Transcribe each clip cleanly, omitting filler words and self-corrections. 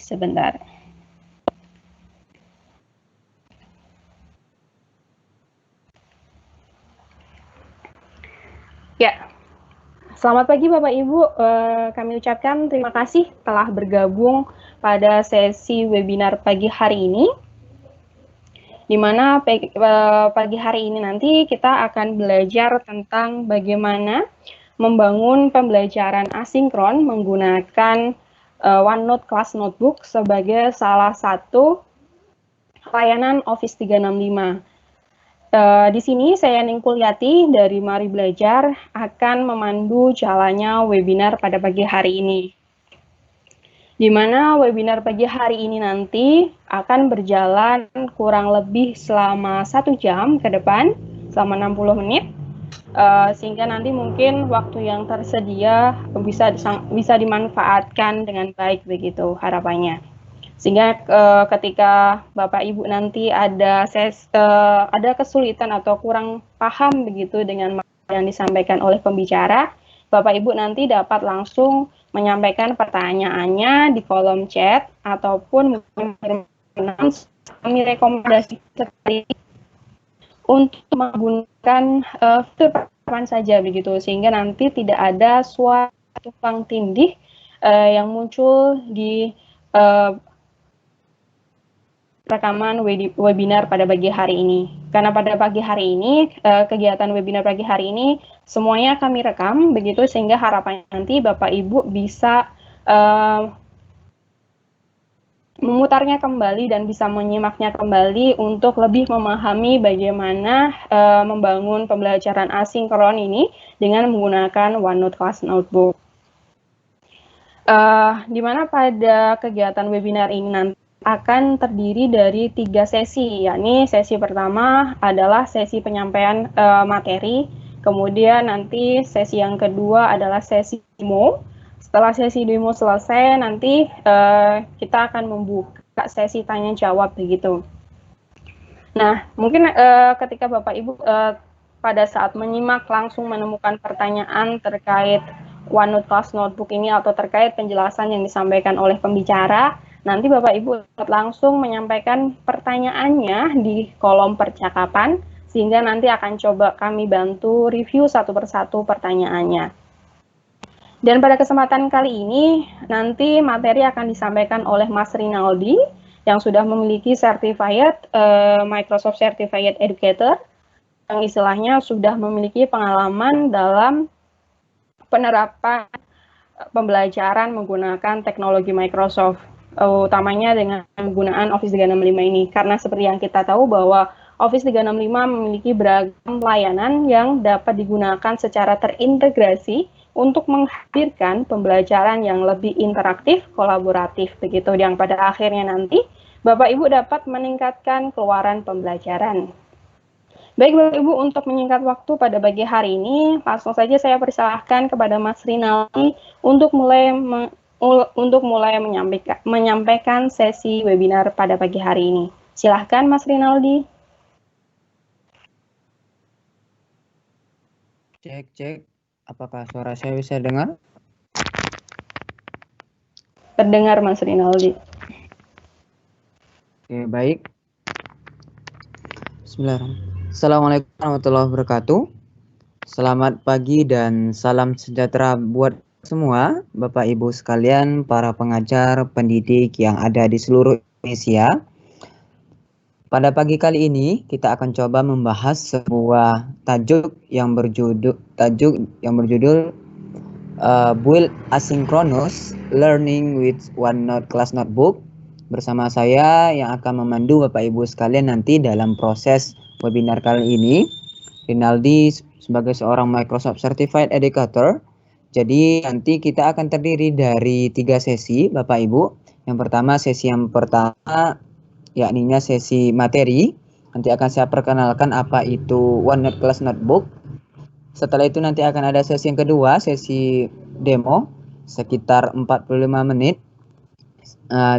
sebentar. Ya, selamat pagi Bapak Ibu. Kami ucapkan terima kasih telah bergabung pada sesi webinar pagi hari ini. Di mana pagi hari ini nanti kita akan belajar tentang bagaimana membangun pembelajaran asinkron menggunakan OneNote Class Notebook sebagai salah satu layanan Office 365. Di sini saya Ningkul Yati dari Mari Belajar akan memandu jalannya webinar pada pagi hari ini. Di mana webinar pagi hari ini nanti akan berjalan kurang lebih selama 1 jam ke depan, selama 60 menit, sehingga nanti mungkin waktu yang tersedia bisa dimanfaatkan dengan baik begitu harapannya. Sehingga ketika Bapak Ibu nanti ada kesulitan atau kurang paham begitu dengan yang disampaikan oleh pembicara, Bapak Ibu nanti dapat langsung menyampaikan pertanyaannya di kolom chat ataupun kami rekomendasi sekali untuk menggunakan fitur kapan saja begitu, sehingga nanti tidak ada suara tumpang tindih yang muncul di rekaman webinar pada pagi hari ini. Karena pada pagi hari ini, kegiatan webinar pagi hari ini semuanya kami rekam, begitu sehingga harapannya nanti Bapak Ibu bisa memutarnya kembali dan bisa menyimaknya kembali untuk lebih memahami bagaimana membangun pembelajaran asinkron ini dengan menggunakan OneNote Class Notebook. Di mana pada kegiatan webinar ini nanti akan terdiri dari 3 sesi, yakni sesi pertama adalah sesi penyampaian materi, kemudian nanti sesi yang kedua adalah sesi demo. Setelah sesi demo selesai, nanti kita akan membuka sesi tanya jawab begitu. Nah, mungkin ketika Bapak Ibu pada saat menyimak langsung menemukan pertanyaan terkait OneNote Class Notebook ini atau terkait penjelasan yang disampaikan oleh pembicara, nanti Bapak Ibu dapat langsung menyampaikan pertanyaannya di kolom percakapan, sehingga nanti akan coba kami bantu review satu persatu pertanyaannya. Dan pada kesempatan kali ini, nanti materi akan disampaikan oleh Mas Rinaldi, yang sudah memiliki Certified Microsoft Certified Educator, yang istilahnya sudah memiliki pengalaman dalam penerapan pembelajaran menggunakan teknologi Microsoft, utamanya dengan penggunaan Office 365 ini. Karena seperti yang kita tahu bahwa Office 365 memiliki beragam layanan yang dapat digunakan secara terintegrasi untuk menghadirkan pembelajaran yang lebih interaktif, kolaboratif, begitu, yang pada akhirnya nanti Bapak Ibu dapat meningkatkan keluaran pembelajaran. Baik Bapak Ibu, untuk menyingkat waktu pada pagi hari ini, langsung saja saya persilahkan kepada Mas Rinaldi untuk mulai menyampaikan sesi webinar pada pagi hari ini. Silahkan Mas Rinaldi. Cek, apakah suara saya bisa dengar? Terdengar Mas Rinaldi. Oke, baik. Bismillahirrahmanirrahim. Assalamualaikum warahmatullahi wabarakatuh. Selamat pagi dan salam sejahtera buat semua Bapak Ibu sekalian, para pengajar, pendidik yang ada di seluruh Indonesia. Pada pagi kali ini kita akan coba membahas sebuah tajuk yang berjudul Build Asynchronous Learning with OneNote Class Notebook. Bersama saya yang akan memandu Bapak Ibu sekalian nanti dalam proses webinar kali ini, Rinaldi sebagai seorang Microsoft Certified Educator. Jadi nanti kita akan terdiri dari 3 sesi Bapak Ibu. Yang pertama, sesi yang pertama yakninya sesi materi. Nanti akan saya perkenalkan apa itu OneNote Class Notebook. Setelah itu nanti akan ada sesi yang kedua, sesi demo sekitar 45 menit.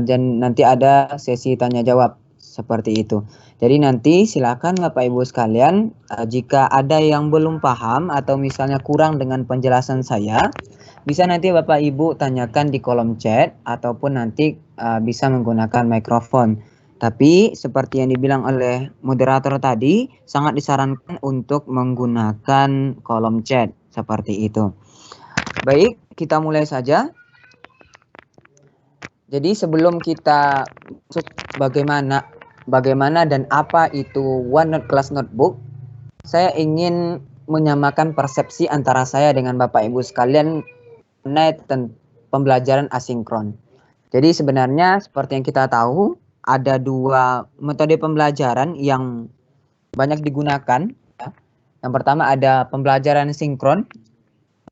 Dan nanti ada sesi tanya jawab seperti itu. Jadi nanti silakan Bapak Ibu sekalian, jika ada yang belum paham atau misalnya kurang dengan penjelasan saya, bisa nanti Bapak Ibu tanyakan di kolom chat ataupun nanti bisa menggunakan mikrofon. Tapi seperti yang dibilang oleh moderator tadi, sangat disarankan untuk menggunakan kolom chat seperti itu. Baik, kita mulai saja. Jadi sebelum kita masuk bagaimana dan apa itu OneNote Class Notebook, saya ingin menyamakan persepsi antara saya dengan Bapak Ibu sekalian mengenai pembelajaran asinkron. Jadi sebenarnya seperti yang kita tahu, ada dua metode pembelajaran yang banyak digunakan. Ya. Yang pertama ada pembelajaran sinkron,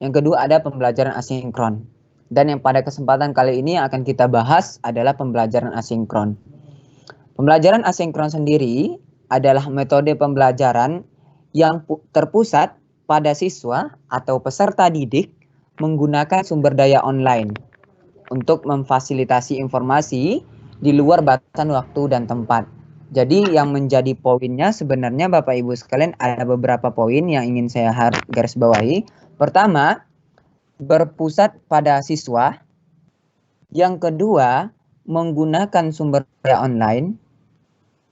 yang kedua ada pembelajaran asinkron. Dan yang pada kesempatan kali ini yang akan kita bahas adalah pembelajaran asinkron. Pembelajaran asinkron sendiri adalah metode pembelajaran yang terpusat pada siswa atau peserta didik menggunakan sumber daya online untuk memfasilitasi informasi di luar batasan waktu dan tempat. Jadi yang menjadi poinnya sebenarnya Bapak Ibu sekalian ada beberapa poin yang ingin saya garis bawahi. Pertama, berpusat pada siswa. Yang kedua, menggunakan sumber daya online.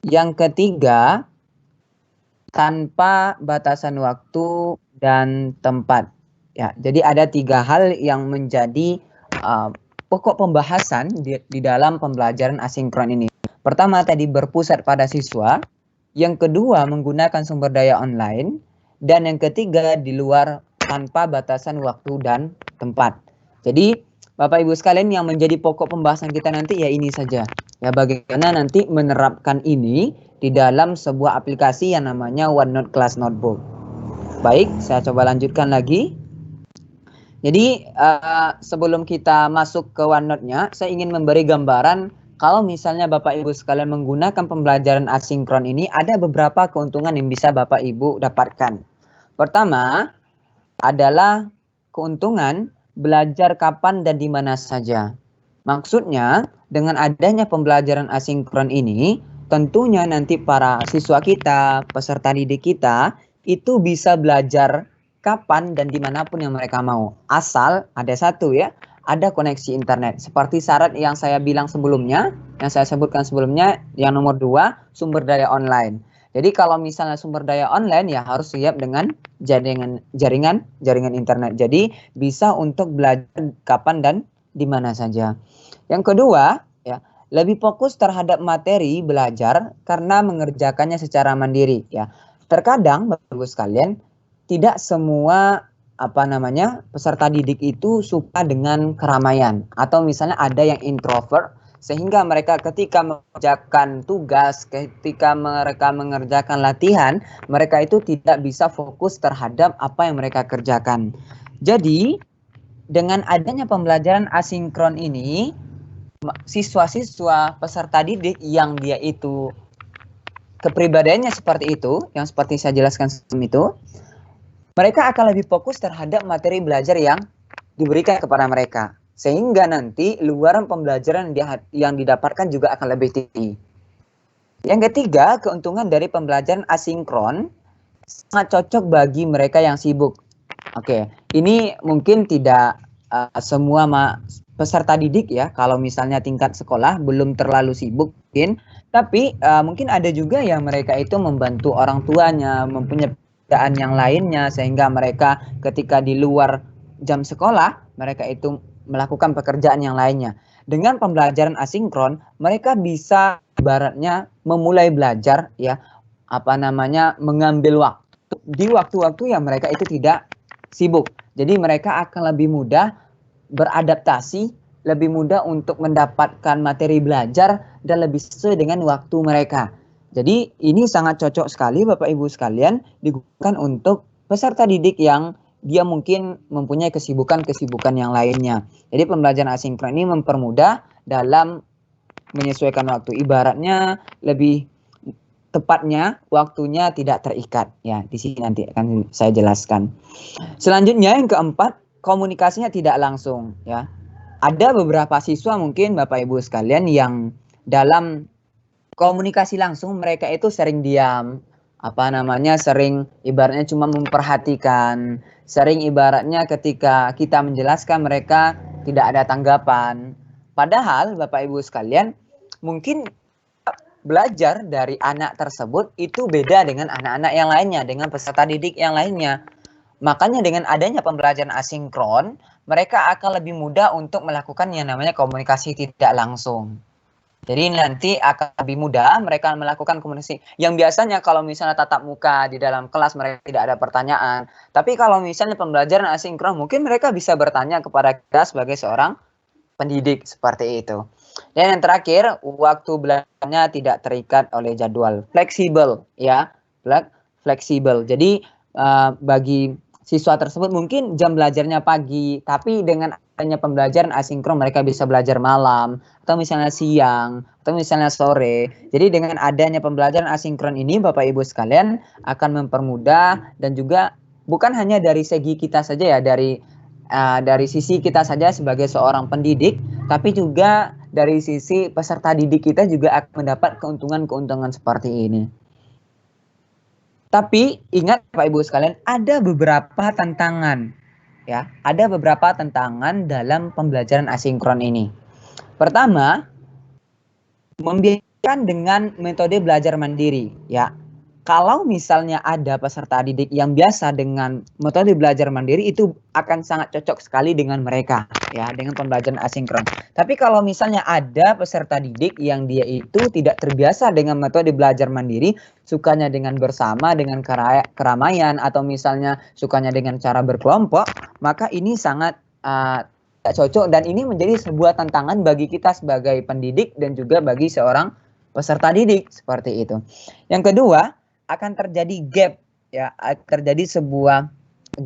Yang ketiga, tanpa batasan waktu dan tempat. Ya, jadi ada 3 hal yang menjadi pokok pembahasan di dalam pembelajaran asinkron ini. Pertama tadi berpusat pada siswa, yang kedua menggunakan sumber daya online, dan yang ketiga di luar tanpa batasan waktu dan tempat. Jadi Bapak Ibu sekalian yang menjadi pokok pembahasan kita nanti ya ini saja. Ya bagaimana nanti menerapkan ini di dalam sebuah aplikasi yang namanya OneNote Class Notebook. Baik, saya coba lanjutkan lagi. Jadi sebelum kita masuk ke OneNote-nya, saya ingin memberi gambaran kalau misalnya Bapak Ibu sekalian menggunakan pembelajaran asinkron ini, ada beberapa keuntungan yang bisa Bapak Ibu dapatkan. Pertama adalah keuntungan belajar kapan dan di mana saja. Maksudnya dengan adanya pembelajaran asinkron ini, tentunya nanti para siswa kita, peserta didik kita, itu bisa belajar kapan dan dimanapun yang mereka mau. Asal ada satu ya, ada koneksi internet. Seperti syarat yang saya bilang sebelumnya, yang saya sebutkan sebelumnya, yang nomor 2, sumber daya online. Jadi kalau misalnya sumber daya online ya harus siap dengan jaringan internet. Jadi bisa untuk belajar kapan dan di mana saja. Yang kedua, ya, lebih fokus terhadap materi belajar karena mengerjakannya secara mandiri ya. Terkadang Bapak Ibu sekalian, tidak semua peserta didik itu suka dengan keramaian, atau misalnya ada yang introvert sehingga mereka ketika mengerjakan tugas, ketika mereka mengerjakan latihan, mereka itu tidak bisa fokus terhadap apa yang mereka kerjakan. Jadi dengan adanya pembelajaran asinkron ini, siswa-siswa peserta didik yang dia itu kepribadiannya seperti itu, yang seperti saya jelaskan sebelum itu, mereka akan lebih fokus terhadap materi belajar yang diberikan kepada mereka. Sehingga nanti luaran pembelajaran yang didapatkan juga akan lebih tinggi. Yang ketiga, keuntungan dari pembelajaran asinkron sangat cocok bagi mereka yang sibuk. Oke, ini mungkin tidak semua peserta didik ya, kalau misalnya tingkat sekolah belum terlalu sibuk mungkin. Tapi mungkin ada juga yang mereka itu membantu orang tuanya, mempunyai pekerjaan yang lainnya, sehingga mereka ketika di luar jam sekolah, mereka itu melakukan pekerjaan yang lainnya. Dengan pembelajaran asinkron, mereka bisa ibaratnya memulai belajar ya, mengambil waktu di waktu-waktu yang mereka itu tidak sibuk. Jadi mereka akan lebih mudah beradaptasi, lebih mudah untuk mendapatkan materi belajar dan lebih sesuai dengan waktu mereka. Jadi ini sangat cocok sekali Bapak Ibu sekalian digunakan untuk peserta didik yang dia mungkin mempunyai kesibukan yang lainnya. Jadi pembelajaran asinkron ini mempermudah dalam menyesuaikan waktu. Ibaratnya lebih tepatnya waktunya tidak terikat. Ya, di sini nanti akan saya jelaskan. Selanjutnya yang keempat, komunikasinya tidak langsung. Ya, ada beberapa siswa mungkin Bapak Ibu sekalian yang dalam komunikasi langsung mereka itu sering diam, sering ibaratnya cuma memperhatikan, sering ibaratnya ketika kita menjelaskan mereka tidak ada tanggapan. Padahal Bapak Ibu sekalian, mungkin belajar dari anak tersebut itu beda dengan anak-anak yang lainnya, dengan peserta didik yang lainnya. Makanya dengan adanya pembelajaran asinkron, mereka akan lebih mudah untuk melakukan yang namanya komunikasi tidak langsung. Jadi nanti akan lebih mudah mereka melakukan komunikasi. Yang biasanya kalau misalnya tatap muka di dalam kelas mereka tidak ada pertanyaan. Tapi kalau misalnya pembelajaran asinkron, mungkin mereka bisa bertanya kepada kita sebagai seorang pendidik seperti itu. Dan yang terakhir, waktu belajarnya tidak terikat oleh jadwal, fleksibel ya, fleksibel. Jadi bagi siswa tersebut mungkin jam belajarnya pagi, tapi dengan adanya pembelajaran asinkron mereka bisa belajar malam atau misalnya siang atau misalnya sore. Jadi dengan adanya pembelajaran asinkron ini Bapak Ibu sekalian akan mempermudah, dan juga bukan hanya dari segi kita saja ya, dari sisi kita saja sebagai seorang pendidik, tapi juga dari sisi peserta didik kita juga akan mendapat keuntungan-keuntungan seperti ini. Tapi ingat Bapak Ibu sekalian, ada beberapa tantangan ya, ada beberapa tantangan dalam pembelajaran asinkron ini. Pertama, membiasakan dengan metode belajar mandiri ya. Kalau misalnya ada peserta didik yang biasa dengan metode belajar mandiri, itu akan sangat cocok sekali dengan mereka ya, dengan pembelajaran asinkron. Tapi kalau misalnya ada peserta didik yang dia itu tidak terbiasa dengan metode belajar mandiri, sukanya dengan bersama, dengan keramaian, atau misalnya sukanya dengan cara berkelompok, maka ini sangat tidak cocok, dan ini menjadi sebuah tantangan bagi kita sebagai pendidik dan juga bagi seorang peserta didik seperti itu. Yang kedua, akan terjadi gap ya, terjadi sebuah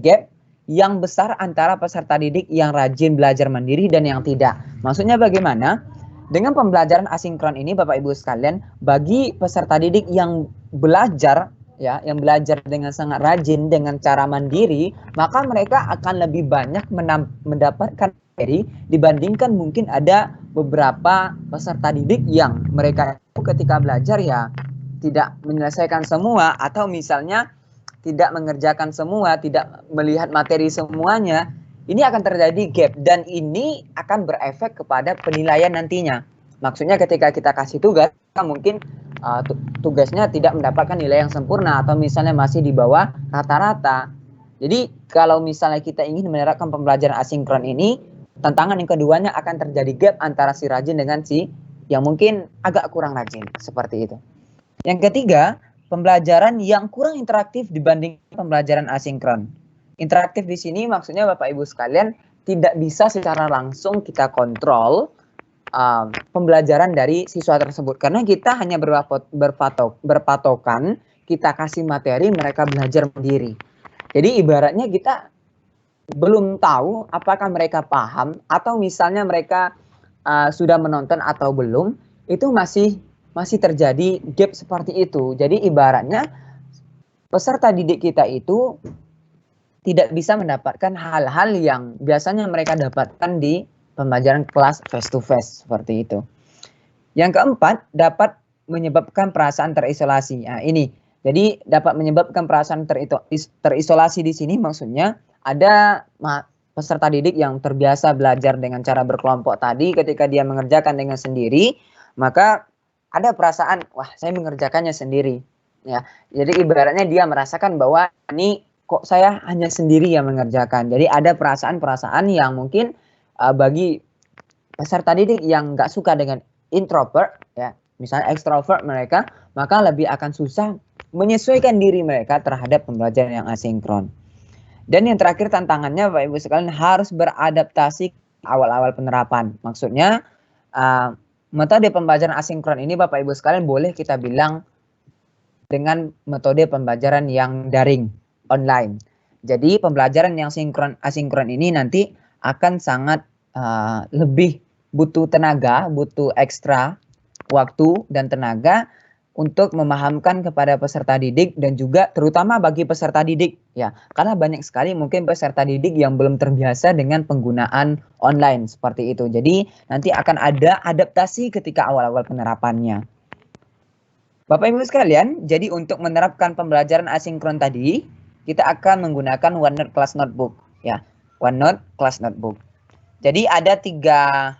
gap yang besar antara peserta didik yang rajin belajar mandiri dan yang tidak. Maksudnya bagaimana? Dengan pembelajaran asinkron ini Bapak Ibu sekalian, bagi peserta didik yang belajar ya, yang belajar dengan sangat rajin dengan cara mandiri, maka mereka akan lebih banyak mendapatkan materi dibandingkan mungkin ada beberapa peserta didik yang mereka ketika belajar ya tidak menyelesaikan semua, atau misalnya tidak mengerjakan semua, tidak melihat materi semuanya. Ini akan terjadi gap, dan ini akan berefek kepada penilaian nantinya. Maksudnya ketika kita kasih tugas, mungkin tugasnya tidak mendapatkan nilai yang sempurna, atau misalnya masih di bawah rata-rata. Jadi kalau misalnya kita ingin menerapkan pembelajaran asinkron ini, tantangan yang keduanya akan terjadi gap antara si rajin dengan si yang mungkin agak kurang rajin, seperti itu. Yang ketiga, pembelajaran yang kurang interaktif dibanding pembelajaran asinkron. Interaktif di sini maksudnya Bapak Ibu sekalian, tidak bisa secara langsung kita kontrol pembelajaran dari siswa tersebut, karena kita hanya berpatokan kita kasih materi, mereka belajar mandiri. Jadi ibaratnya kita belum tahu apakah mereka paham, atau misalnya mereka sudah menonton atau belum, itu masih terjadi gap seperti itu. Jadi ibaratnya peserta didik kita itu tidak bisa mendapatkan hal-hal yang biasanya mereka dapatkan di pembelajaran kelas face to face seperti itu. Yang keempat, dapat menyebabkan perasaan terisolasi. Nah, ini. Jadi dapat menyebabkan perasaan terisolasi di sini maksudnya ada peserta didik yang terbiasa belajar dengan cara berkelompok tadi, ketika dia mengerjakan dengan sendiri, maka ada perasaan, wah saya mengerjakannya sendiri. Ya, jadi ibaratnya dia merasakan bahwa ini kok saya hanya sendiri yang mengerjakan. Jadi ada perasaan-perasaan yang mungkin bagi peserta didik yang nggak suka dengan introvert, ya, misalnya ekstrovert mereka, maka lebih akan susah menyesuaikan diri mereka terhadap pembelajaran yang asinkron. Dan yang terakhir tantangannya Bapak Ibu sekalian, harus beradaptasi awal-awal penerapan. Maksudnya metode pembelajaran asinkron ini Bapak Ibu sekalian boleh kita bilang dengan metode pembelajaran yang daring, online. Jadi pembelajaran yang asinkron ini nanti akan sangat lebih butuh tenaga, butuh ekstra waktu dan tenaga untuk memahamkan kepada peserta didik, dan juga terutama bagi peserta didik ya, karena banyak sekali mungkin peserta didik yang belum terbiasa dengan penggunaan online seperti itu. Jadi nanti akan ada adaptasi ketika awal-awal penerapannya. Bapak Ibu sekalian, jadi untuk menerapkan pembelajaran asinkron tadi, kita akan menggunakan OneNote Class Notebook, ya. OneNote Class Notebook. Jadi ada tiga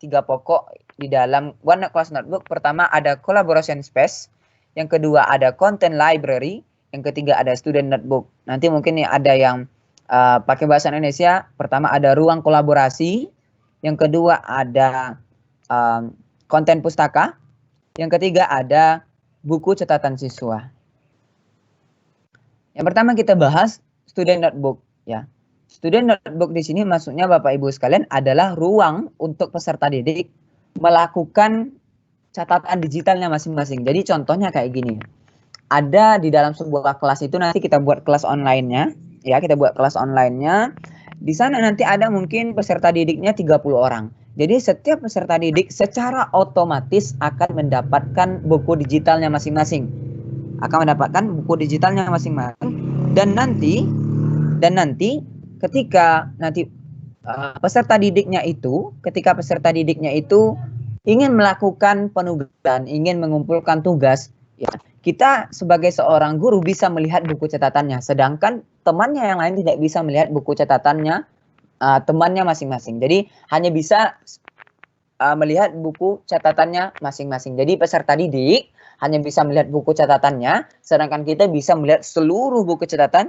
pokok di dalam OneNote Class Notebook. Pertama ada collaboration space, yang kedua ada content library, yang ketiga ada student notebook. Nanti mungkin ada yang pakai bahasa Indonesia. Pertama ada ruang kolaborasi, yang kedua ada konten pustaka, yang ketiga ada buku catatan siswa. Yang pertama kita bahas student notebook, ya. Student notebook di sini maksudnya Bapak Ibu sekalian adalah ruang untuk peserta didik melakukan catatan digitalnya masing-masing. Jadi contohnya kayak gini. Ada di dalam sebuah kelas itu nanti kita buat kelas online-nya, ya, kita buat kelas online-nya. Di sana nanti ada mungkin peserta didiknya 30 orang. Jadi setiap peserta didik secara otomatis akan mendapatkan buku digitalnya masing-masing. Dan nanti ketika peserta didiknya itu ingin melakukan penugasan, ingin mengumpulkan tugas, ya, kita sebagai seorang guru bisa melihat buku catatannya, sedangkan temannya yang lain tidak bisa melihat buku catatannya temannya masing-masing. Jadi hanya bisa melihat buku catatannya masing-masing. Jadi peserta didik hanya bisa melihat buku catatannya, sedangkan kita bisa melihat seluruh buku catatan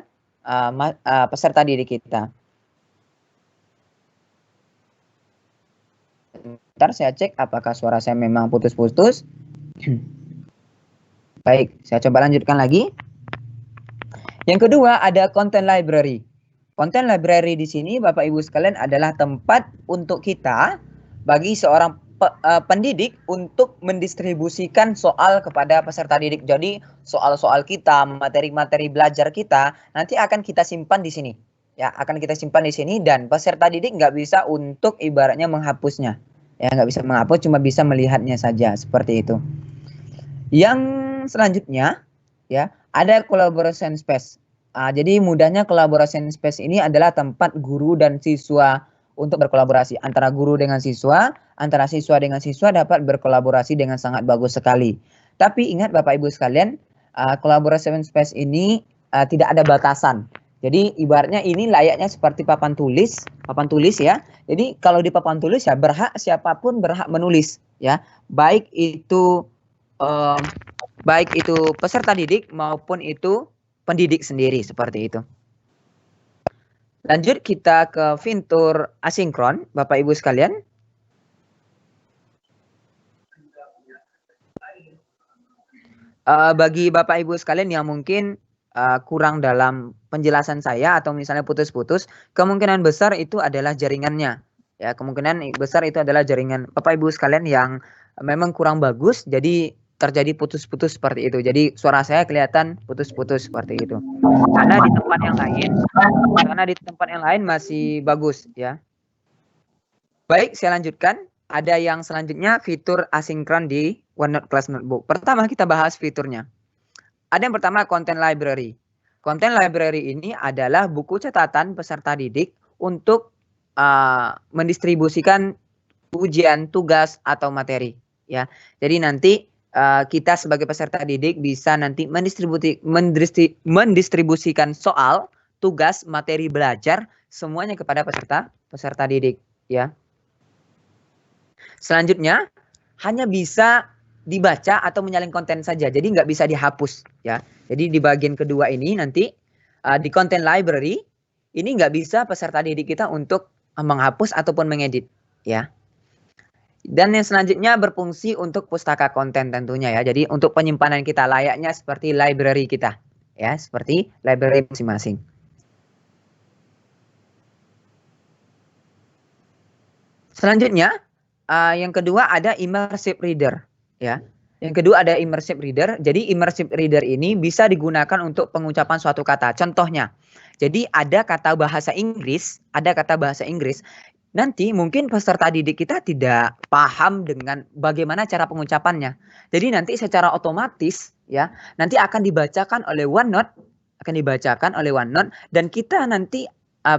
peserta didik kita. Ntar saya cek apakah suara saya memang putus-putus. Baik, saya coba lanjutkan lagi. Yang kedua ada content library. Content library di sini Bapak Ibu sekalian adalah tempat untuk kita bagi seorang pendidik untuk mendistribusikan soal kepada peserta didik. Jadi soal-soal kita, materi-materi belajar kita nanti akan kita simpan di sini. Ya, akan kita simpan di sini dan peserta didik nggak bisa untuk ibaratnya menghapusnya. Ya, nggak bisa menghapus, cuma bisa melihatnya saja seperti itu. Yang selanjutnya, ya, ada collaboration space. Jadi mudahnya collaboration space ini adalah tempat guru dan siswa untuk berkolaborasi. Antara guru dengan siswa, antara siswa dengan siswa dapat berkolaborasi dengan sangat bagus sekali. Tapi ingat Bapak Ibu sekalian, collaboration space ini tidak ada batasan. Jadi ibaratnya ini layaknya seperti papan tulis ya. Jadi kalau di papan tulis ya siapapun berhak menulis, ya. Baik itu peserta didik maupun itu pendidik sendiri seperti itu. Lanjut kita ke fitur asinkron, Bapak Ibu sekalian. Bagi Bapak Ibu sekalian yang mungkin kurang dalam penjelasan saya atau misalnya putus-putus, kemungkinan besar itu adalah jaringannya. Ya, kemungkinan besar itu adalah jaringan Bapak Ibu sekalian yang memang kurang bagus, jadi terjadi putus-putus seperti itu. Jadi suara saya kelihatan putus-putus seperti itu. Karena di tempat yang lain masih bagus, ya. Baik, saya lanjutkan. Ada yang selanjutnya fitur asinkron di OneNote Class Notebook. Pertama kita bahas fiturnya. Ada yang pertama content library. Content library ini adalah buku catatan peserta didik untuk mendistribusikan ujian, tugas atau materi, ya. Jadi nanti kita sebagai peserta didik bisa nanti mendistribusikan soal, tugas, materi belajar semuanya kepada peserta didik, ya. Selanjutnya hanya bisa dibaca atau menyalin konten saja, jadi nggak bisa dihapus, ya. Jadi di bagian kedua ini nanti di content library ini nggak bisa peserta didik kita untuk menghapus ataupun mengedit, ya. Dan yang selanjutnya berfungsi untuk pustaka konten tentunya, ya. Jadi untuk penyimpanan kita layaknya seperti library kita, ya, seperti library masing-masing. Selanjutnya yang kedua ada immersive reader, ya. Yang kedua ada immersive reader. Jadi immersive reader ini bisa digunakan untuk pengucapan suatu kata. Contohnya, jadi ada kata bahasa Inggris, nanti mungkin peserta didik kita tidak paham dengan bagaimana cara pengucapannya. Jadi nanti secara otomatis, ya, nanti akan dibacakan oleh OneNote, dan kita nanti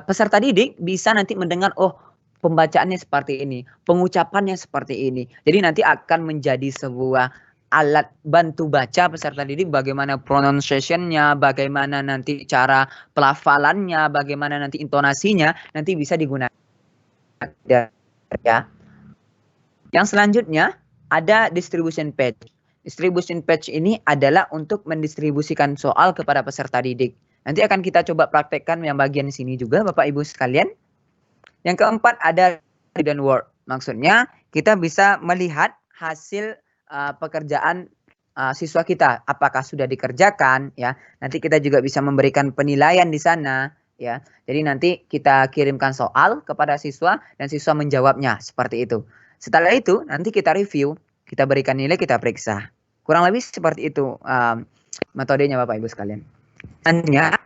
peserta didik bisa nanti mendengar, oh, pembacaannya seperti ini, pengucapannya seperti ini. Jadi nanti akan menjadi sebuah alat bantu baca peserta didik, bagaimana pronunciation-nya, bagaimana nanti cara pelafalannya, bagaimana nanti intonasinya, nanti bisa digunakan ya. Yang selanjutnya ada distribution page. Distribution page ini adalah untuk mendistribusikan soal kepada peserta didik. Nanti akan kita coba praktekkan yang bagian sini juga Bapak Ibu sekalian. Yang keempat ada student work. Maksudnya kita bisa melihat hasil pekerjaan siswa kita, apakah sudah dikerjakan ya. Nanti kita juga bisa memberikan penilaian di sana ya. Jadi nanti kita kirimkan soal kepada siswa dan siswa menjawabnya seperti itu. Setelah itu nanti kita review, kita berikan nilai, kita periksa. Kurang lebih seperti itu metodenya Bapak Ibu sekalian. Selanjutnya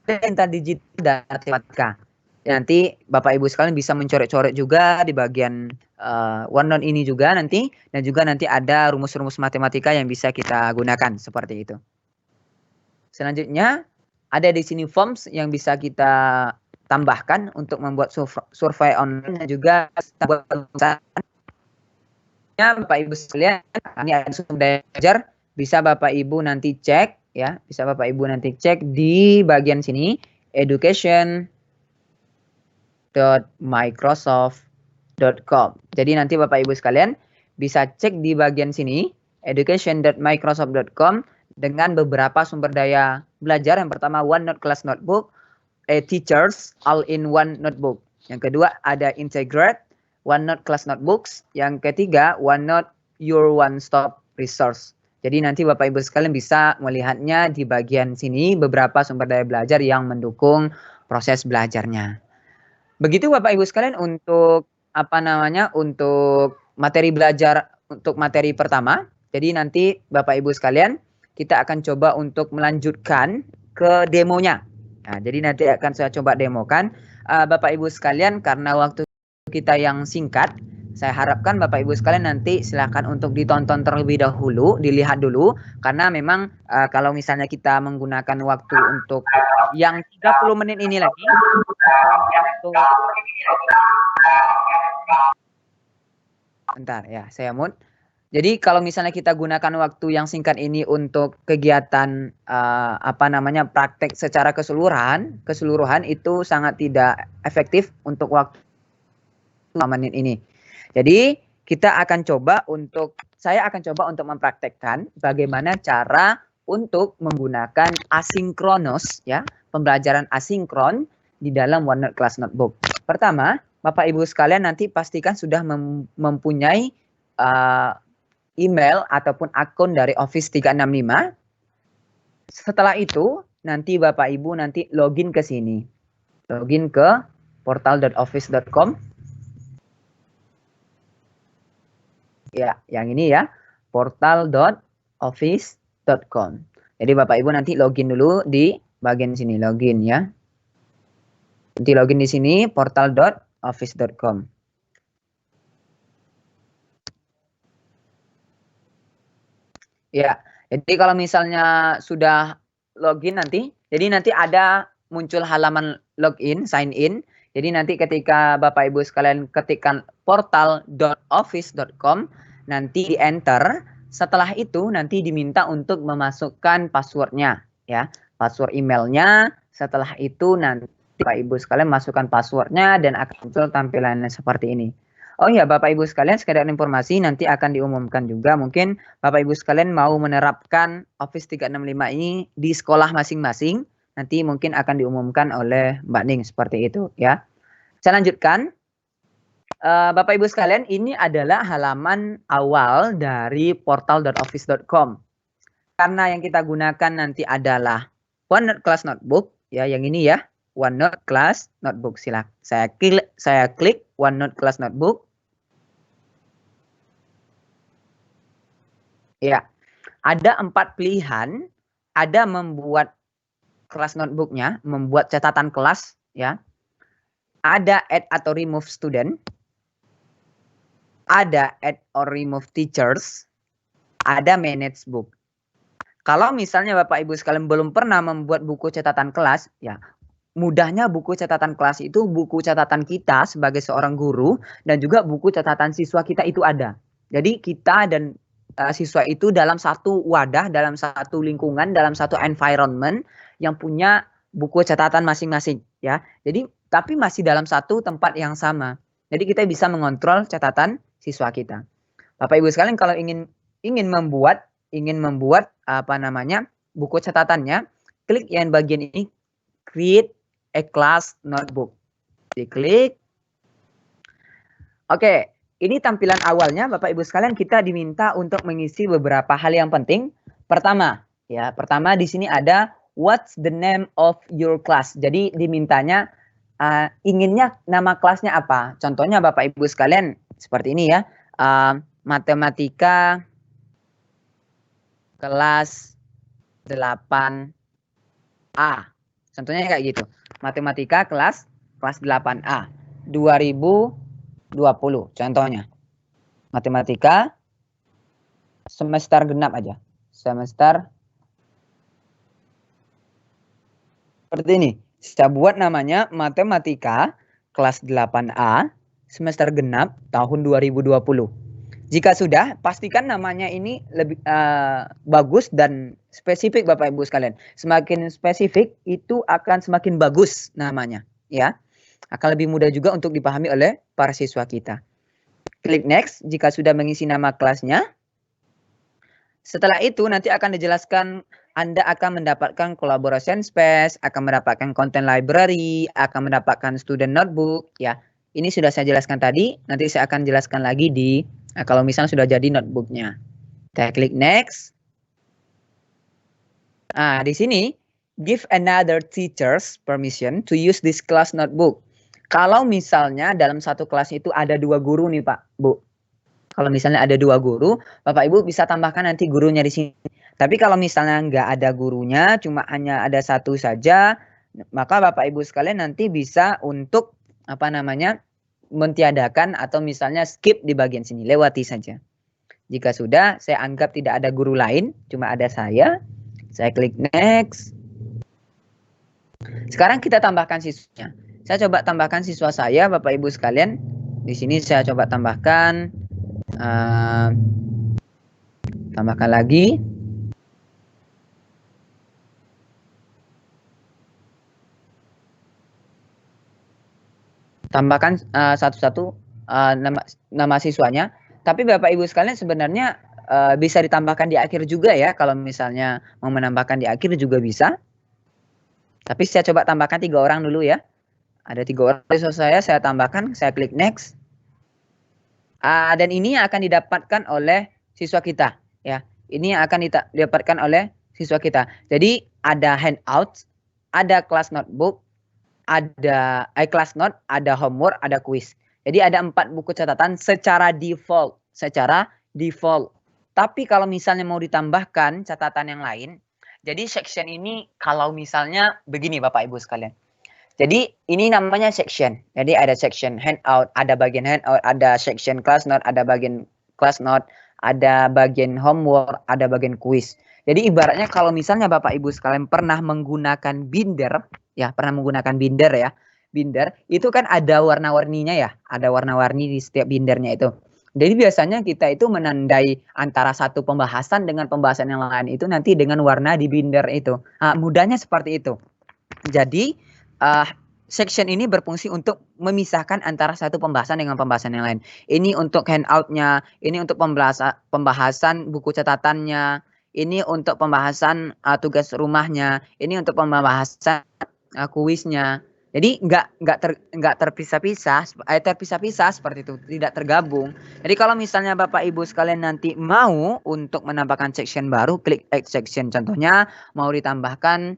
ada digital dan matematika. Nanti Bapak Ibu sekalian bisa mencoret-coret juga di bagian OneNote ini juga nanti, dan juga nanti ada rumus-rumus matematika yang bisa kita gunakan seperti itu. Selanjutnya ada di sini forms yang bisa kita tambahkan untuk membuat survei online dan juga buat Bapak Ibu sekalian, ini ada sumber belajar, bisa Bapak Ibu nanti cek ya, bisa Bapak Ibu nanti cek di bagian sini education.microsoft.com. Jadi nanti Bapak Ibu sekalian bisa cek di bagian sini education.microsoft.com dengan beberapa sumber daya belajar. Yang pertama OneNote Class Notebook, Teachers All-in-One Notebook. Yang kedua ada Integrate OneNote Class Notebooks. Yang ketiga OneNote Your One Stop Resource. Jadi nanti Bapak Ibu sekalian bisa melihatnya di bagian sini beberapa sumber daya belajar yang mendukung proses belajarnya. Begitu Bapak Ibu sekalian untuk untuk materi belajar untuk materi pertama. Jadi nanti Bapak Ibu sekalian kita akan coba untuk melanjutkan ke demonya. Nah, jadi nanti akan saya coba demokan Bapak Ibu sekalian, karena waktu kita yang singkat. Saya harapkan Bapak Ibu sekalian nanti silakan untuk ditonton terlebih dahulu, dilihat dulu, karena memang kalau misalnya kita menggunakan waktu untuk yang 30 menit ini lagi, bentar ya, saya mute. Jadi kalau misalnya kita gunakan waktu yang singkat ini untuk kegiatan praktek secara keseluruhan itu sangat tidak efektif untuk waktu 5 menit ini. Jadi saya akan coba untuk mempraktekkan bagaimana cara untuk menggunakan asinkronus ya, pembelajaran asinkron di dalam OneNote Class Notebook. Pertama, Bapak Ibu sekalian nanti pastikan sudah mempunyai email ataupun akun dari Office 365. Setelah itu, nanti Bapak Ibu nanti login ke sini. Login ke portal.office.com. Ya, yang ini ya, portal.office.com. Jadi Bapak Ibu nanti login dulu di bagian sini, login ya. Nanti login di sini portal.office.com. Ya, jadi kalau misalnya sudah login nanti, jadi nanti ada muncul halaman login, sign in. Jadi nanti ketika Bapak Ibu sekalian ketikkan portal.office.com, nanti di enter. Setelah itu nanti diminta untuk memasukkan passwordnya ya, password emailnya. Setelah itu nanti Bapak Ibu sekalian masukkan passwordnya dan akan muncul tampilannya seperti ini. Oh ya Bapak Ibu sekalian, sekedar informasi nanti akan diumumkan juga, mungkin Bapak Ibu sekalian mau menerapkan Office 365 ini di sekolah masing-masing, nanti mungkin akan diumumkan oleh Mbak Ning seperti itu ya. Saya lanjutkan. Bapak Ibu sekalian, ini adalah halaman awal dari portal.office.com. Karena yang kita gunakan nanti adalah OneNote Class Notebook ya, yang ini ya, OneNote Class Notebook. Silakan saya klik OneNote Class Notebook. Ya, ada 4 pilihan. Ada membuat kelas notebooknya, membuat catatan kelas ya. Ada add atau remove student. Ada add or remove teachers. Ada manage book. Kalau misalnya Bapak Ibu sekalian belum pernah membuat buku catatan kelas, ya mudahnya buku catatan kelas itu buku catatan kita sebagai seorang guru dan juga buku catatan siswa kita itu ada. Jadi kita dan siswa itu dalam satu wadah, dalam satu lingkungan, dalam satu environment yang punya buku catatan masing-masing ya. Jadi tapi masih dalam satu tempat yang sama. Jadi kita bisa mengontrol catatan siswa kita. Bapak Ibu sekalian, kalau ingin membuat apa namanya buku catatannya, klik yang bagian ini, create a class notebook. Diklik. Oke, ini tampilan awalnya Bapak Ibu sekalian, kita diminta untuk mengisi beberapa hal yang penting. Pertama di sini ada what's the name of your class. Jadi dimintanya inginnya nama kelasnya apa. Contohnya Bapak Ibu sekalian seperti ini ya. Matematika kelas 8A. Contohnya kayak gitu. Matematika kelas 8A 2020 contohnya. Matematika semester genap aja. Semester seperti ini. Saya buat namanya Matematika kelas 8A semester genap tahun 2020. Jika sudah, pastikan namanya ini lebih bagus dan spesifik Bapak Ibu sekalian. Semakin spesifik itu akan semakin bagus namanya, ya. Akan lebih mudah juga untuk dipahami oleh para siswa kita. Klik next jika sudah mengisi nama kelasnya. Setelah itu nanti akan dijelaskan Anda akan mendapatkan collaboration space, akan mendapatkan content library, akan mendapatkan student notebook, ya. Ini sudah saya jelaskan tadi, nanti saya akan jelaskan lagi di kalau misalnya sudah jadi notebooknya. Saya klik next. Di sini give another teachers permission to use this class notebook. Kalau misalnya dalam satu kelas itu ada 2 guru nih Pak, Bu. Kalau misalnya ada 2 guru, Bapak Ibu bisa tambahkan nanti gurunya di sini. Tapi kalau misalnya nggak ada gurunya, cuma hanya ada 1 saja, maka Bapak Ibu sekalian nanti bisa untuk apa namanya mentiadakan atau misalnya skip di bagian sini, lewati saja. Jika sudah, saya anggap tidak ada guru lain, cuma ada saya klik next. Sekarang kita tambahkan siswanya. Saya coba tambahkan siswa saya, Bapak Ibu sekalian. Di sini saya coba tambahkan lagi. Tambahkan satu-satu nama siswanya. Tapi Bapak Ibu sekalian sebenarnya bisa ditambahkan di akhir juga ya. Kalau misalnya mau menambahkan di akhir juga bisa. Tapi saya coba tambahkan 3 orang dulu ya. Ada 3 orang siswa saya tambahkan, saya klik next. Dan ini akan didapatkan oleh siswa kita ya. Ini akan didapatkan oleh siswa kita. Jadi ada handout, ada class notebook, ada class note, ada homework, ada quiz. Jadi ada 4 buku catatan secara default, Tapi kalau misalnya mau ditambahkan catatan yang lain, jadi section ini kalau misalnya begini Bapak Ibu sekalian. Jadi ini namanya section. Jadi ada section handout, ada bagian handout, ada section class note, ada bagian class note, ada bagian homework, ada bagian quiz. Jadi ibaratnya kalau misalnya Bapak Ibu sekalian pernah menggunakan binder, ya binder itu kan ada warna-warninya ya, ada warna-warni di setiap bindernya itu. Jadi biasanya kita itu menandai antara satu pembahasan dengan pembahasan yang lain itu nanti dengan warna di binder itu. Mudahnya seperti itu. Jadi section ini berfungsi untuk memisahkan antara satu pembahasan dengan pembahasan yang lain. Ini untuk handoutnya, ini untuk pembahasan buku catatannya, ini untuk pembahasan tugas rumahnya, ini untuk pembahasan kuisnya. Jadi nggak terpisah-pisah seperti itu, tidak tergabung. Jadi kalau misalnya Bapak Ibu sekalian nanti mau untuk menambahkan section baru, klik add section. Contohnya mau ditambahkan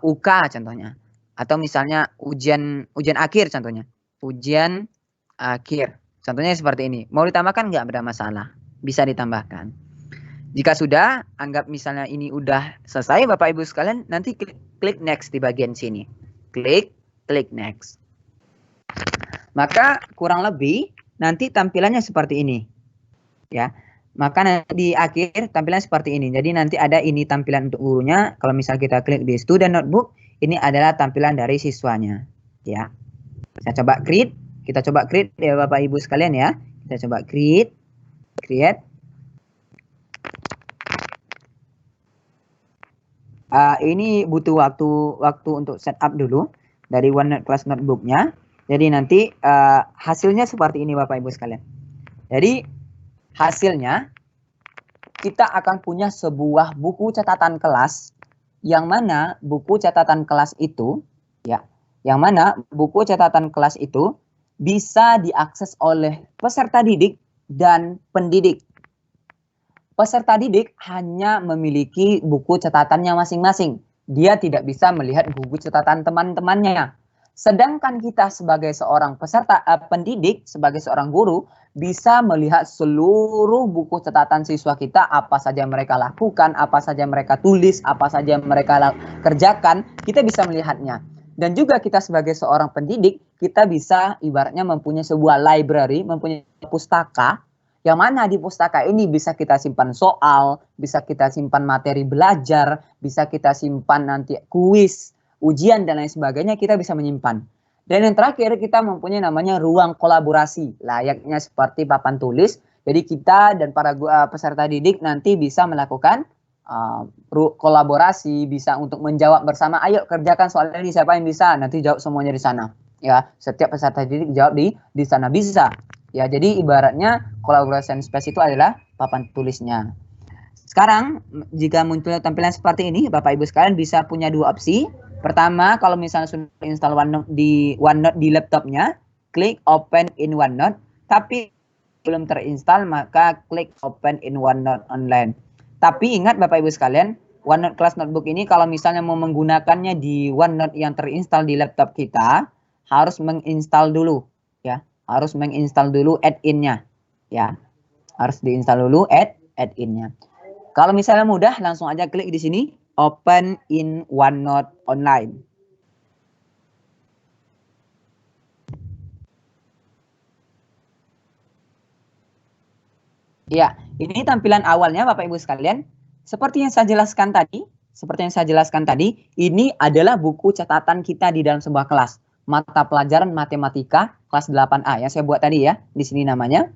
UK contohnya, atau misalnya ujian akhir contohnya, ujian akhir. Contohnya seperti ini. Mau ditambahkan nggak ada masalah, bisa ditambahkan. Jika sudah, anggap misalnya ini udah selesai Bapak Ibu sekalian, nanti klik next di bagian sini. Klik next. Maka kurang lebih nanti tampilannya seperti ini. Ya. Maka nanti di akhir tampilan seperti ini. Jadi nanti ada ini tampilan untuk gurunya. Kalau misal kita klik di student notebook, ini adalah tampilan dari siswanya. Ya. Kita coba create ya Bapak Ibu sekalian ya. Kita coba create. Ini butuh waktu untuk setup dulu dari OneNote Class Notebook-nya. Jadi nanti hasilnya seperti ini Bapak Ibu sekalian. Jadi hasilnya kita akan punya sebuah buku catatan kelas yang mana buku catatan kelas itu bisa diakses oleh peserta didik dan pendidik. Peserta didik hanya memiliki buku catatannya masing-masing. Dia tidak bisa melihat buku catatan teman-temannya. Sedangkan kita sebagai seorang pendidik, sebagai seorang guru, bisa melihat seluruh buku catatan siswa kita, apa saja mereka lakukan, apa saja mereka tulis, apa saja mereka kerjakan, kita bisa melihatnya. Dan juga kita sebagai seorang pendidik, kita bisa ibaratnya mempunyai sebuah library, mempunyai pustaka, yang mana di pustaka ini bisa kita simpan soal, bisa kita simpan materi belajar, bisa kita simpan nanti kuis, ujian, dan lain sebagainya, kita bisa menyimpan. Dan yang terakhir, kita mempunyai namanya ruang kolaborasi, layaknya seperti papan tulis. Jadi kita dan para peserta didik nanti bisa melakukan kolaborasi, bisa untuk menjawab bersama, ayo kerjakan soal ini, siapa yang bisa, nanti jawab semuanya di sana. Ya, setiap peserta didik jawab di sana bisa. Ya, jadi ibaratnya collaboration space itu adalah papan tulisnya. Sekarang jika muncul tampilan seperti ini, Bapak Ibu sekalian bisa punya dua opsi. Pertama, kalau misalnya sudah install OneNote di laptopnya, klik Open in OneNote. Tapi belum terinstall, maka klik Open in OneNote Online. Tapi ingat Bapak Ibu sekalian, OneNote Class Notebook ini kalau misalnya mau menggunakannya di OneNote yang terinstall di laptop kita, harus menginstal dulu, ya. Harus menginstal dulu add-in-nya, ya. Harus diinstal dulu add-in-nya. Kalau misalnya mudah, langsung aja klik di sini, Open in OneNote Online. Ya, ini tampilan awalnya Bapak Ibu sekalian. Seperti yang saya jelaskan tadi, ini adalah buku catatan kita di dalam sebuah kelas. Mata pelajaran matematika kelas 8A yang saya buat tadi ya. Di sini namanya.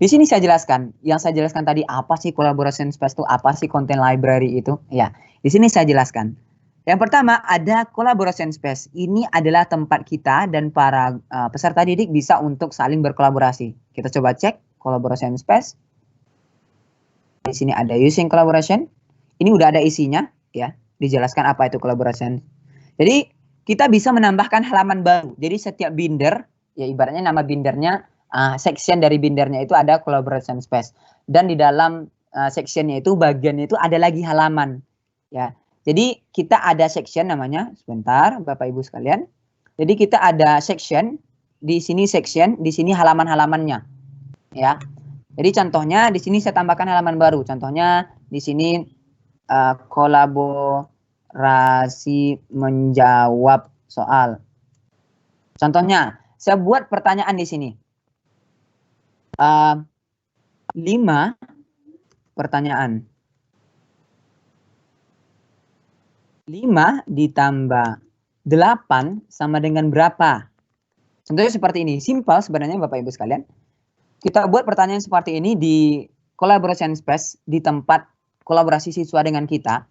Di sini saya jelaskan. Yang saya jelaskan tadi apa sih collaboration space itu, apa sih content library itu? Ya, di sini saya jelaskan. Yang pertama ada collaboration space. Ini adalah tempat kita dan para peserta didik bisa untuk saling berkolaborasi. Kita coba cek collaboration space. Di sini ada using collaboration. Ini udah ada isinya ya. Dijelaskan apa itu collaboration. Jadi kita bisa menambahkan halaman baru. Jadi setiap binder, ya ibaratnya nama bindernya, section dari bindernya itu ada collaboration space. Dan di dalam sectionnya itu, bagiannya itu ada lagi halaman. Ya, jadi kita ada section namanya, sebentar Bapak Ibu sekalian. Jadi kita ada section, di sini halaman-halamannya. Ya, jadi contohnya di sini saya tambahkan halaman baru. Contohnya di sini kolaborasi menjawab soal. Contohnya, saya buat pertanyaan di sini. 5 pertanyaan. 5 ditambah 8 sama dengan berapa? Contohnya seperti ini. Simpel sebenarnya Bapak Ibu sekalian. Kita buat pertanyaan seperti ini di collaboration space, di tempat kolaborasi siswa dengan kita.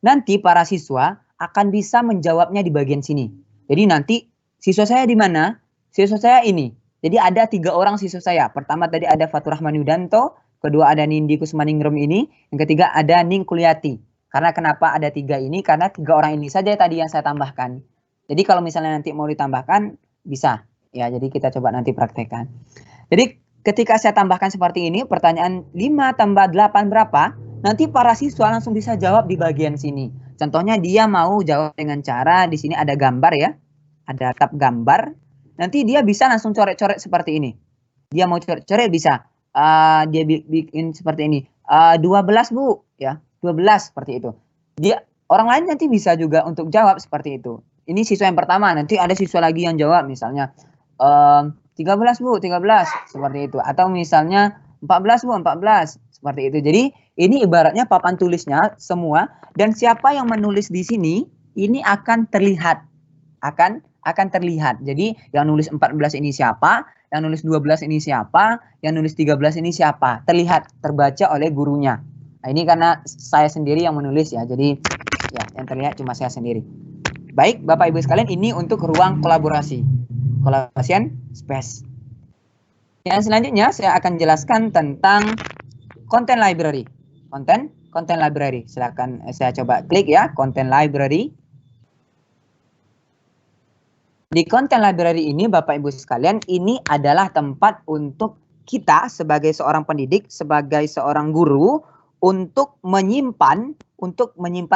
Nanti para siswa akan bisa menjawabnya di bagian sini. Jadi nanti siswa saya di mana? Siswa saya ini. Jadi ada 3 orang siswa saya. Pertama tadi ada Fatur Rahman Yudanto, kedua ada Nindi Kusmaningrum ini, yang ketiga ada Ning Kuliati. Karena kenapa ada 3 ini? Karena 3 orang ini saja tadi yang saya tambahkan. Jadi kalau misalnya nanti mau ditambahkan bisa. Ya, jadi kita coba nanti praktekkan. Jadi ketika saya tambahkan seperti ini, pertanyaan 5 tambah 8 berapa? Nanti para siswa langsung bisa jawab di bagian sini. Contohnya dia mau jawab dengan cara di sini ada gambar ya. Ada tab gambar. Nanti dia bisa langsung coret-coret seperti ini. Dia mau coret-coret bisa. Dia bikin seperti ini. 12 Bu, ya. 12 seperti itu. Dia orang lain nanti bisa juga untuk jawab seperti itu. Ini siswa yang pertama, nanti ada siswa lagi yang jawab misalnya 13 Bu, 13 seperti itu. Atau misalnya 14 Bu, 14 seperti itu. Jadi ini ibaratnya papan tulisnya semua, dan siapa yang menulis di sini ini akan terlihat. Akan terlihat. Jadi yang nulis 14 ini siapa, yang nulis 12 ini siapa, yang nulis 13 ini siapa. Terlihat, terbaca oleh gurunya. Nah, ini karena saya sendiri yang menulis ya. Jadi Ya, yang terlihat cuma saya sendiri. Baik, Bapak Ibu sekalian, ini untuk ruang kolaborasi. Collaboration space. Yang selanjutnya saya akan jelaskan tentang content library. Content library. Silakan saya coba klik ya, content library. Di content library ini Bapak Ibu sekalian, ini adalah tempat untuk kita sebagai seorang pendidik, sebagai seorang guru untuk menyimpan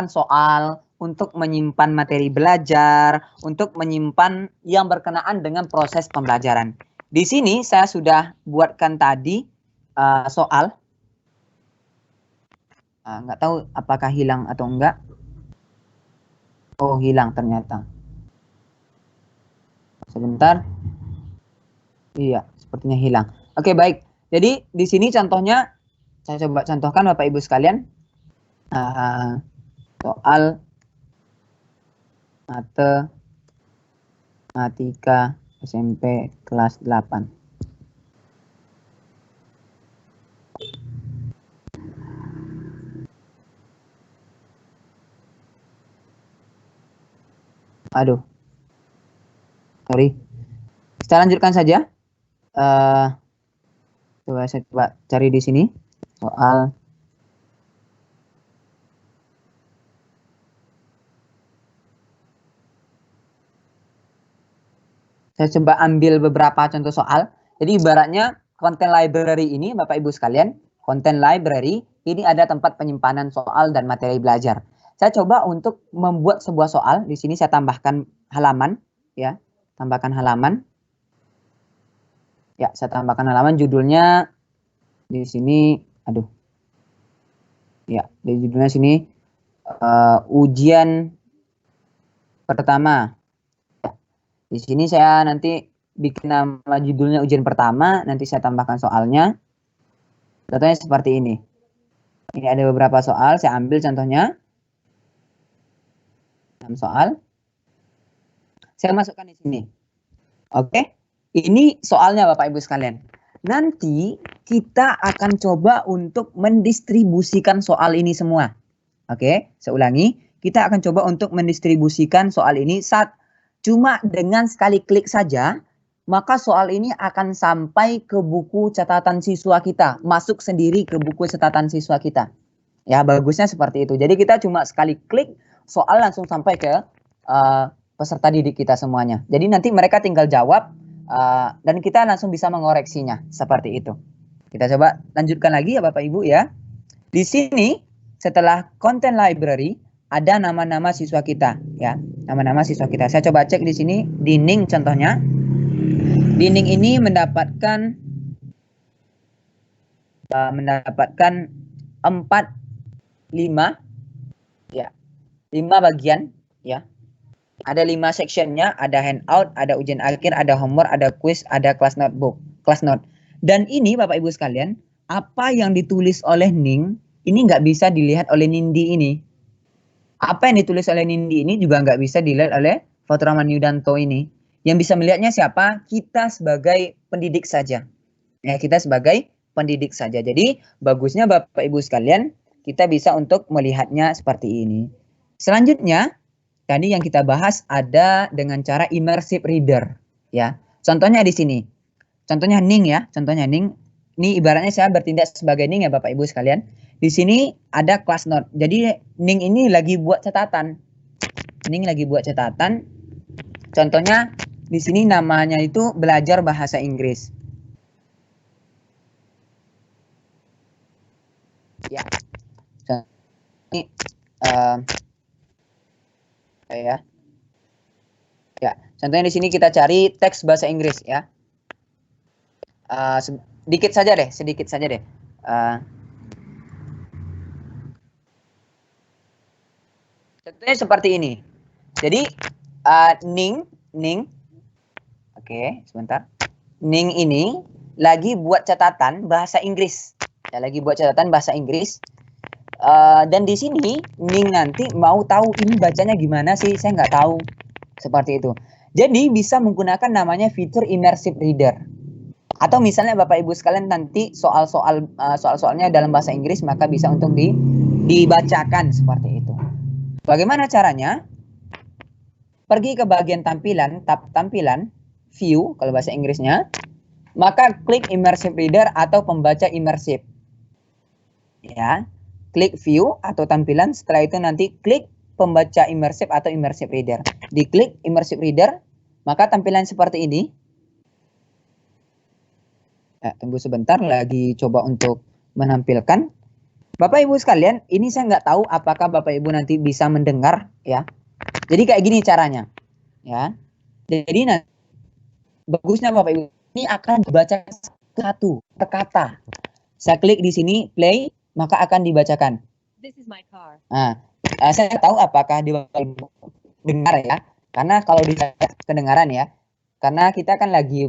soal, untuk menyimpan materi belajar, untuk menyimpan yang berkenaan dengan proses pembelajaran. Di sini saya sudah buatkan tadi soal. Nggak tahu apakah hilang atau enggak. Oh, hilang ternyata. Sebentar. Iya, sepertinya hilang. Oke, baik. Jadi di sini contohnya saya coba contohkan Bapak Ibu sekalian. Soal matematika SMP kelas 8. Aduh. Sorry. Kita lanjutkan saja. Coba saya coba cari di sini soal saya coba ambil beberapa contoh soal. Jadi ibaratnya content library ini Bapak Ibu sekalian, content library ini ada tempat penyimpanan soal dan materi belajar. Saya coba untuk membuat sebuah soal. Di sini saya tambahkan halaman ya, tambahkan halaman. Ya, saya tambahkan halaman, judulnya di sini, aduh. Ya, di judulnya sini ujian pertama. Ya, di sini saya nanti bikin nama judulnya ujian pertama, nanti saya tambahkan soalnya. Contohnya seperti ini. Ini ada beberapa soal, saya ambil contohnya. 6 soal. Saya masukkan di sini. Oke. Ini soalnya Bapak Ibu sekalian. Nanti kita akan coba untuk mendistribusikan soal ini semua. Oke, saya ulangi. Kita akan coba untuk mendistribusikan soal ini cuma dengan sekali klik saja, maka soal ini akan sampai ke buku catatan siswa kita, masuk sendiri ke buku catatan siswa kita. Ya, bagusnya seperti itu. Jadi kita cuma sekali klik, soal langsung sampai ke peserta didik kita semuanya. Jadi nanti mereka tinggal jawab, dan kita langsung bisa mengoreksinya seperti itu. Kita coba lanjutkan lagi ya Bapak Ibu ya. Di sini setelah content library ada nama-nama siswa kita ya, nama-nama siswa kita. Saya coba cek di sini Dining contohnya. Dining ini mendapatkan 5 ya. 5 bagian ya. Ada 5 sectionnya, ada handout, ada ujian akhir, ada homework, ada quiz, ada class notebook, class note. Dan ini Bapak Ibu sekalian, apa yang ditulis oleh Ning, ini nggak bisa dilihat oleh Nindi ini. Apa yang ditulis oleh Nindi ini juga nggak bisa dilihat oleh Faturrahman Yudanto ini. Yang bisa melihatnya siapa? Kita sebagai pendidik saja. Ya, kita sebagai pendidik saja. Jadi bagusnya Bapak Ibu sekalian, kita bisa untuk melihatnya seperti ini. Selanjutnya, tadi yang kita bahas ada dengan cara immersive reader ya. Contohnya di sini. Contohnya Ning ya, contohnya Ning. Ini ibaratnya saya bertindak sebagai Ning ya Bapak Ibu sekalian. Di sini ada class note. Jadi Ning ini lagi buat catatan. Ning lagi buat catatan. Contohnya di sini namanya itu belajar bahasa Inggris. Ya. Ini ya, contohnya di sini kita cari teks bahasa Inggris ya. Sedikit saja deh. Contohnya seperti ini. Jadi Ning, oke, sebentar. Ning ini lagi buat catatan bahasa Inggris. Ya, lagi buat catatan bahasa Inggris. Dan di sini Ning nanti mau tahu ini bacanya gimana sih, saya nggak tahu seperti itu. Jadi bisa menggunakan namanya fitur immersive reader. Atau misalnya Bapak Ibu sekalian nanti soal-soalnya dalam bahasa Inggris, maka bisa untuk dibacakan seperti itu. Bagaimana caranya? Pergi ke bagian tampilan, tab tampilan, view kalau bahasa Inggrisnya, maka klik immersive reader atau pembaca imersif. Ya, klik view atau tampilan, setelah itu nanti klik pembaca imersif atau immersive reader. Diklik immersive reader, maka tampilan seperti ini. Ya, tunggu sebentar, lagi coba untuk menampilkan. Bapak Ibu sekalian, ini saya nggak tahu apakah Bapak Ibu nanti bisa mendengar ya. Jadi kayak gini caranya, ya. Jadi nanti bagusnya Bapak Ibu ini akan dibaca satu per kata. Saya klik di sini play, maka akan dibacakan. This is my car. Nah, saya tahu apakah di Bapak Ibu dengar ya, karena kalau di kedengaran ya, karena kita kan lagi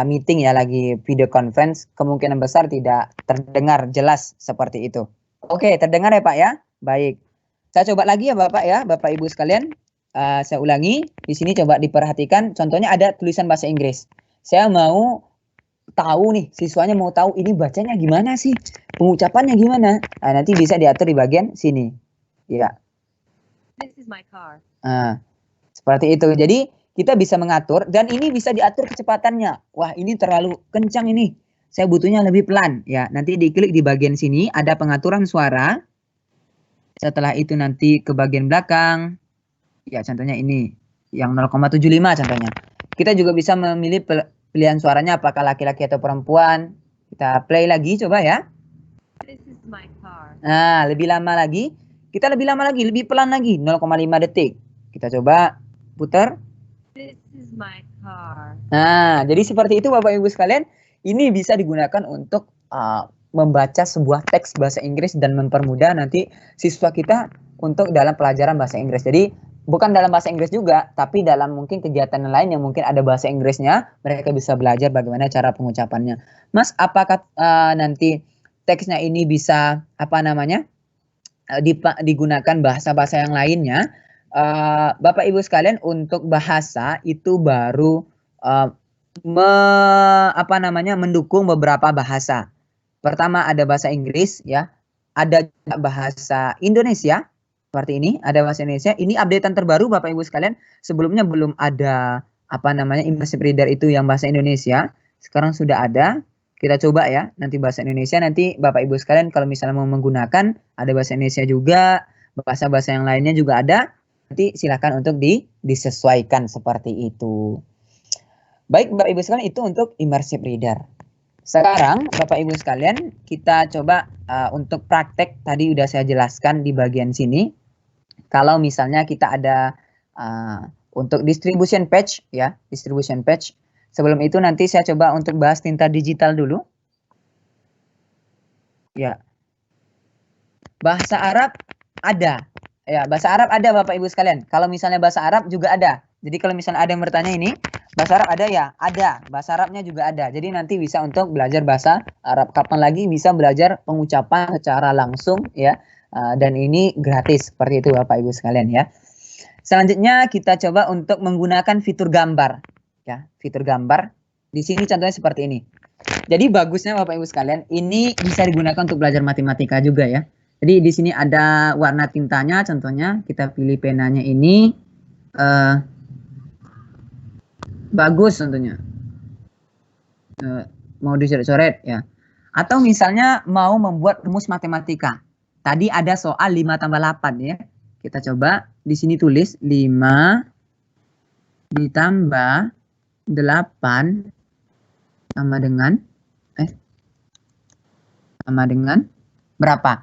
meeting ya, lagi video conference, kemungkinan besar tidak terdengar jelas seperti itu. Oke, terdengar ya Pak ya? Baik. Saya coba lagi ya Bapak ya, Bapak Ibu sekalian. Saya ulangi, di sini coba diperhatikan, contohnya ada tulisan bahasa Inggris. Saya mau tahu nih, siswanya mau tahu ini bacanya gimana sih, pengucapannya gimana. Nah, nanti bisa diatur di bagian sini. Ya. This is my car. Nah, seperti itu. Jadi kita bisa mengatur dan ini bisa diatur kecepatannya. Wah, ini terlalu kencang ini. Saya butuhnya lebih pelan. Ya, nanti diklik di bagian sini ada pengaturan suara. Setelah itu nanti ke bagian belakang. Ya, contohnya ini yang 0,75 contohnya. Kita juga bisa memilih pilihan suaranya apakah laki-laki atau perempuan. Kita play lagi coba ya. This is my car. Nah, lebih lama lagi. Kita lebih lama lagi, lebih pelan lagi, 0,5 detik. Kita coba putar. This is my car. Nah, jadi seperti itu Bapak Ibu sekalian. Ini bisa digunakan untuk membaca sebuah teks bahasa Inggris dan mempermudah nanti siswa kita untuk dalam pelajaran bahasa Inggris. Jadi bukan dalam bahasa Inggris juga, tapi dalam mungkin kegiatan lain yang mungkin ada bahasa Inggrisnya, mereka bisa belajar bagaimana cara pengucapannya. Mas, apakah nanti teksnya ini bisa digunakan bahasa-bahasa yang lainnya? Bapak Ibu sekalian, untuk bahasa itu baru mendukung beberapa bahasa. Pertama ada bahasa Inggris ya, ada bahasa Indonesia seperti ini, ada bahasa Indonesia. Ini updatean terbaru Bapak Ibu sekalian. Sebelumnya belum ada immersive reader itu yang bahasa Indonesia. Sekarang sudah ada. Kita coba ya, nanti bahasa Indonesia, nanti Bapak Ibu sekalian kalau misalnya mau menggunakan ada bahasa Indonesia juga, bahasa-bahasa yang lainnya juga ada. Nanti silakan untuk disesuaikan seperti itu. Baik Bapak Ibu sekalian, itu untuk immersive reader. Sekarang Bapak Ibu sekalian, kita coba untuk praktek tadi udah saya jelaskan di bagian sini. Kalau misalnya kita ada untuk distribution page ya, distribution page. Sebelum itu nanti saya coba untuk bahas tinta digital dulu. Ya. Bahasa Arab ada. Ya, bahasa Arab ada Bapak Ibu sekalian. Kalau misalnya bahasa Arab juga ada. Jadi kalau misalnya ada yang bertanya ini, bahasa Arab ada ya? Ada. Bahasa Arabnya juga ada. Jadi nanti bisa untuk belajar bahasa Arab. Kapan lagi bisa belajar pengucapan secara langsung ya. Dan ini gratis seperti itu Bapak Ibu sekalian ya. Selanjutnya kita coba untuk menggunakan fitur gambar. Ya, fitur gambar. Di sini contohnya seperti ini. Jadi bagusnya Bapak Ibu sekalian, ini bisa digunakan untuk belajar matematika juga ya. Jadi di sini ada warna tintanya, contohnya kita pilih penanya ini. Bagus tentunya. Mau dicoret-coret ya. Atau misalnya mau membuat rumus matematika. Tadi ada soal 5 tambah 8 ya. Kita coba di sini tulis 5 ditambah 8 sama dengan berapa?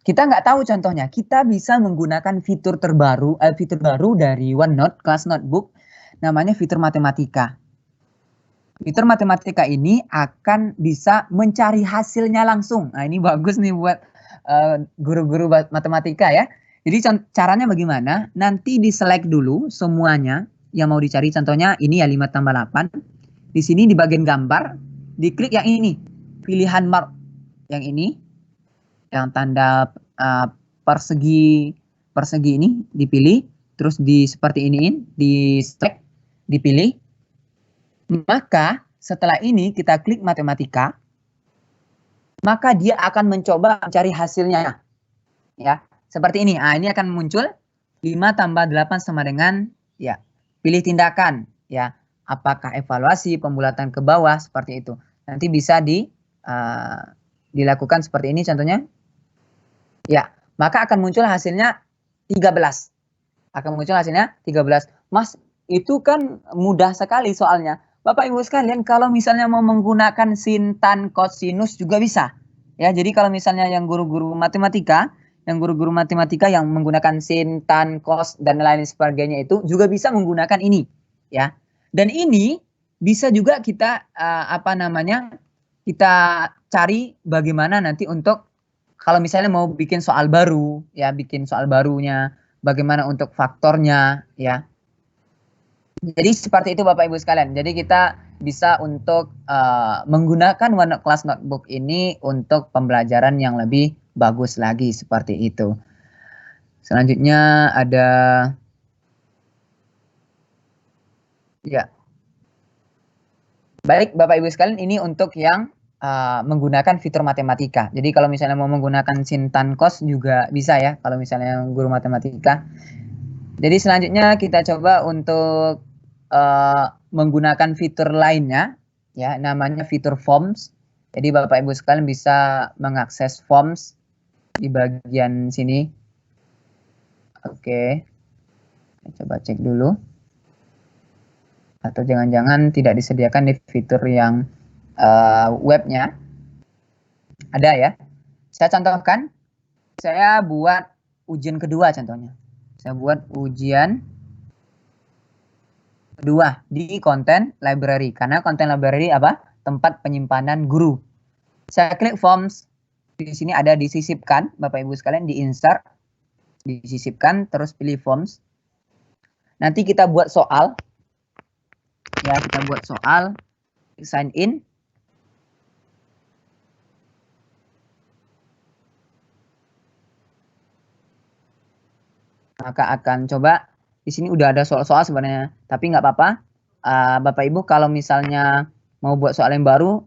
Kita nggak tahu contohnya. Kita bisa menggunakan fitur baru dari OneNote Class Notebook, namanya fitur matematika. Fitur matematika ini akan bisa mencari hasilnya langsung. Nah, ini bagus nih buat guru-guru matematika ya. Jadi caranya bagaimana? Nanti di-select dulu semuanya yang mau dicari. Contohnya ini ya 5 tambah 8. Di sini di bagian gambar, diklik yang ini. Pilihan mark yang ini. Yang tanda persegi ini dipilih. Terus seperti ini, di-select, dipilih. Maka setelah ini kita klik matematika. Maka dia akan mencoba mencari hasilnya. Ya, seperti ini. Nah, ini akan muncul. 5 tambah 8 sama dengan, ya, pilih tindakan, ya. Apakah evaluasi, pembulatan ke bawah, seperti itu. Nanti bisa dilakukan seperti ini contohnya. Ya, maka akan muncul hasilnya 13. Akan muncul hasilnya 13. Mas, itu kan mudah sekali soalnya. Bapak Ibu sekalian, kalau misalnya mau menggunakan sin, tan, kosinus juga bisa. Ya, jadi kalau misalnya yang guru-guru matematika yang menggunakan sin, tan, cos dan lain sebagainya itu juga bisa menggunakan ini, ya. Dan ini bisa juga kita kita cari bagaimana nanti untuk kalau misalnya mau bikin soal baru, ya, bikin soal barunya, bagaimana untuk faktornya, ya. Jadi seperti itu Bapak Ibu sekalian. Jadi kita bisa untuk menggunakan OneNote Notebook ini untuk pembelajaran yang lebih bagus lagi seperti itu. Selanjutnya ada, ya. Baik Bapak Ibu sekalian, ini untuk yang menggunakan fitur matematika. Jadi kalau misalnya mau menggunakan sin, tan, cos juga bisa ya, kalau misalnya guru matematika. Jadi selanjutnya kita coba untuk menggunakan fitur lainnya, ya, namanya fitur forms. Jadi Bapak Ibu sekalian bisa mengakses forms di bagian sini. Oke, coba cek dulu. Atau jangan-jangan tidak disediakan di fitur yang webnya. Ada ya. Saya contohkan, saya buat ujian kedua contohnya. Saya buat ujian kedua di content library. Karena content library apa? Tempat penyimpanan guru. Saya klik forms. Di sini ada disisipkan, Bapak Ibu sekalian, di insert, disisipkan, terus pilih forms. Nanti kita buat soal. Ya, kita buat soal. Sign in. Maka akan coba, di sini udah ada soal-soal sebenarnya, tapi nggak apa-apa. Bapak Ibu kalau misalnya mau buat soal yang baru,